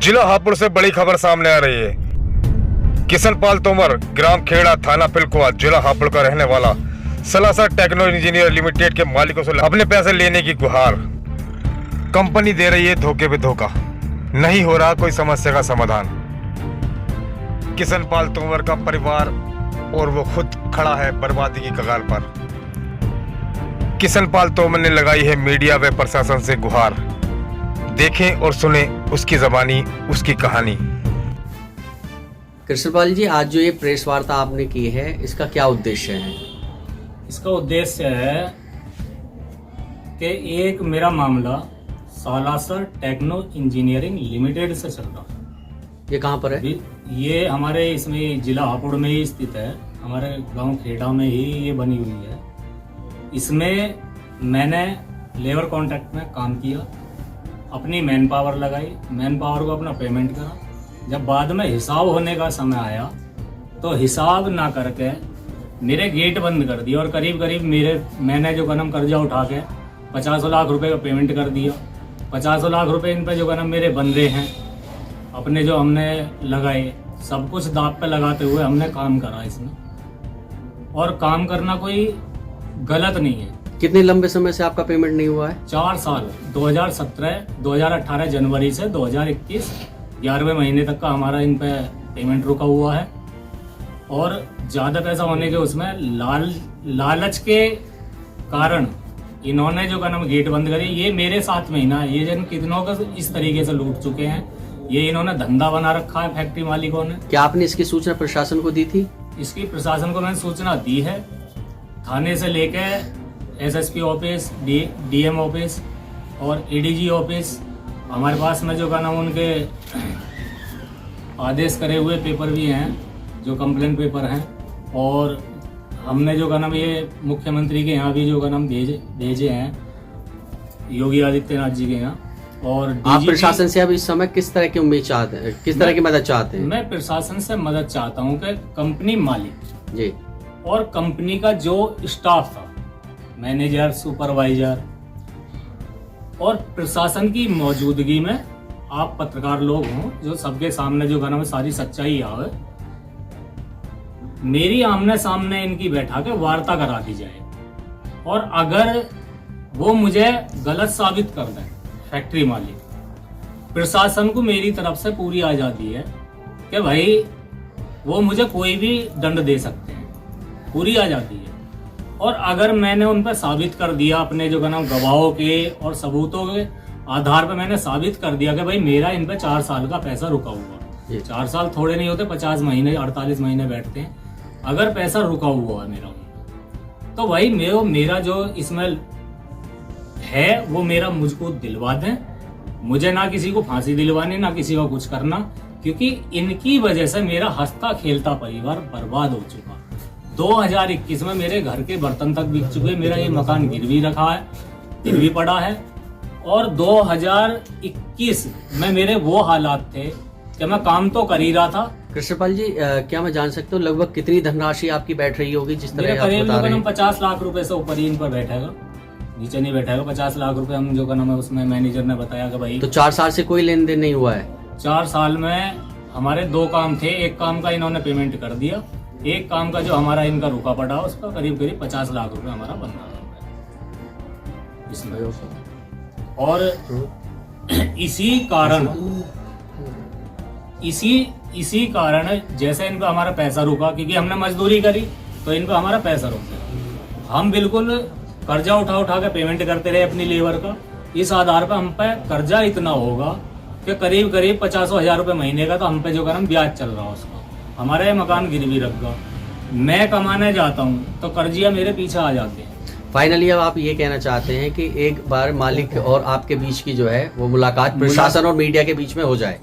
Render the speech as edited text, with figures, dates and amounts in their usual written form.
जिला हापुड़ से बड़ी खबर सामने आ रही है। किशनपाल तोमर, ग्राम खेड़ा, थाना पिलकुआ, जिला हापुड़ का रहने वाला सलासा टेक्नो इंजीनियर लिमिटेड के मालिकों से अपने पैसे लेने की गुहार। कंपनी दे रही है धोखे पे धोखा, नहीं हो रहा कोई समस्या का समाधान। किशनपाल तोमर का परिवार और वो खुद खड़ा है बर्बादी की कगार पर। किशनपाल तोमर ने लगाई है मीडिया व प्रशासन से गुहार। देखें और सुने उसकी ज़बानी, उसकी कहानी। कृष्णपाल जी, आज जो ये प्रेस वार्ता आपने की है, इसका क्या उद्देश्य है? इसका उद्देश्य है कि एक मेरा मामला सालासर टेक्नो इंजीनियरिंग लिमिटेड से चल रहा है। ये कहाँ पर है? ये हमारे इसमें जिला हापुड़ में ही स्थित है, हमारे गांव खेड़ा में ही ये बनी हुई है। इसमें मैंने लेबर कॉन्ट्रैक्ट में काम किया, अपनी मैन पावर लगाई, मैन पावर को अपना पेमेंट करा। जब बाद में हिसाब होने का समय आया तो हिसाब ना करके मेरे गेट बंद कर दिया और करीब करीब मैंने जो गनम कर्जा उठा के 50 लाख रुपए का पेमेंट कर दिया। 50 लाख रुपए इन पे जो गनम मेरे बंदे हैं अपने जो हमने लगाए, सब कुछ दांव पे लगाते हुए हमने काम करा इसमें। और काम करना कोई गलत नहीं है। कितने लंबे समय से आपका पेमेंट नहीं हुआ है? 4 साल, 2018 जनवरी से 2021 11वें महीने तक का हमारा इन पे पेमेंट रुका हुआ है। और ज़्यादा पैसा होने के उसमें लालच के कारण इन्होंने जो नाम गेट बंद करी। ये मेरे साथ महीना, ये जन कितनों का इस तरीके से लूट चुके हैं। ये इन्होंने धंधा बना रखा है फैक्ट्री मालिकों ने। क्या आपने इसकी सूचना प्रशासन को दी थी? इसकी प्रशासन को मैंने सूचना दी है, थाने से लेके एसएसपी ऑफिस, डीएम ऑफिस और एडीजी ऑफिस। हमारे पास में जो नाम उनके आदेश करे हुए पेपर भी हैं, जो कंप्लेन पेपर हैं। और हमने जो नाम ये मुख्यमंत्री के यहाँ भी जो नाम भेजे हैं, योगी आदित्यनाथ जी के यहाँ। और आप प्रशासन से अब इस समय किस तरह की उम्मीद चाहते हैं, किस तरह की मदद चाहते हैं? मैं प्रशासन से मदद चाहता हूँ कि कंपनी मालिक जी और कंपनी का जो स्टाफ था, मैनेजर, सुपरवाइजर और प्रशासन की मौजूदगी में आप पत्रकार लोग हों जो सबके सामने जो गाना में सारी सच्चाई आवे, मेरी आमने सामने इनकी बैठा के वार्ता करा दी जाए। और अगर वो मुझे गलत साबित कर दें फैक्ट्री मालिक, प्रशासन को मेरी तरफ से पूरी आजादी है कि भाई वो मुझे कोई भी दंड दे सकते हैं, पूरी आजादी है। और अगर मैंने उन पर साबित कर दिया अपने जो नाम गवाहों के और सबूतों के आधार पर मैंने साबित कर दिया कि भाई मेरा इन पे 4 साल का पैसा रुका हुआ। 4 साल थोड़े नहीं होते, 50 महीने 48 महीने बैठते हैं। अगर पैसा रुका हुआ है मेरा, तो भाई मेरा जो इसमें है वो मेरा मुझको दिलवा दें। मुझे ना किसी को फांसी दिलवानी, ना किसी को कुछ करना, क्योंकि इनकी वजह से मेरा हंसता खेलता परिवार बर्बाद हो चुका। 2021 में मेरे घर के बर्तन तक बिक चुके, मेरा ये मकान गिरवी रखा है, गिरवी पड़ा है। और 2021 में मेरे वो हालात थे कि मैं काम तो कर ही रहा था। कृष्णपाल जी, क्या मैं जान सकता हूँ लगभग कितनी धनराशि आपकी बैठ रही होगी? जिस तरह आप बता रहे हैं 50 लाख रुपए से ऊपर ही इन पर बैठेगा, नीचे नहीं बैठेगा। 50 लाख रुपए हम जो नाम है उसमें मैनेजर ने बताया कि भाई। तो 4 साल से कोई लेन देन नहीं हुआ है? 4 साल में हमारे 2 काम थे। एक काम का इन्होंने पेमेंट कर दिया, एक काम का जो हमारा इनका रुका पड़ा उसका करीब 50 लाख रुपए हमारा बन रहा है इसमें। और इसी कारण जैसे इन पे हमारा पैसा रुका, क्योंकि हमने मजदूरी करी तो इन पे हमारा पैसा रुक गया। हम बिल्कुल कर्जा उठा के पेमेंट करते रहे अपनी लेबर का। इस आधार पर हम पे कर्जा इतना होगा कि करीब 50,000 रुपए महीने का तो हम पे जो हम ब्याज चल रहा है उसका। हमारे मकान गिरवी रख गया। मैं कमाने जाता हूँ तो कर्जिया मेरे पीछे आ जाते हैं। फाइनली अब आप ये कहना चाहते हैं कि एक बार मालिक और आपके बीच की जो है वो मुलाकात प्रशासन और मीडिया के बीच में हो जाए?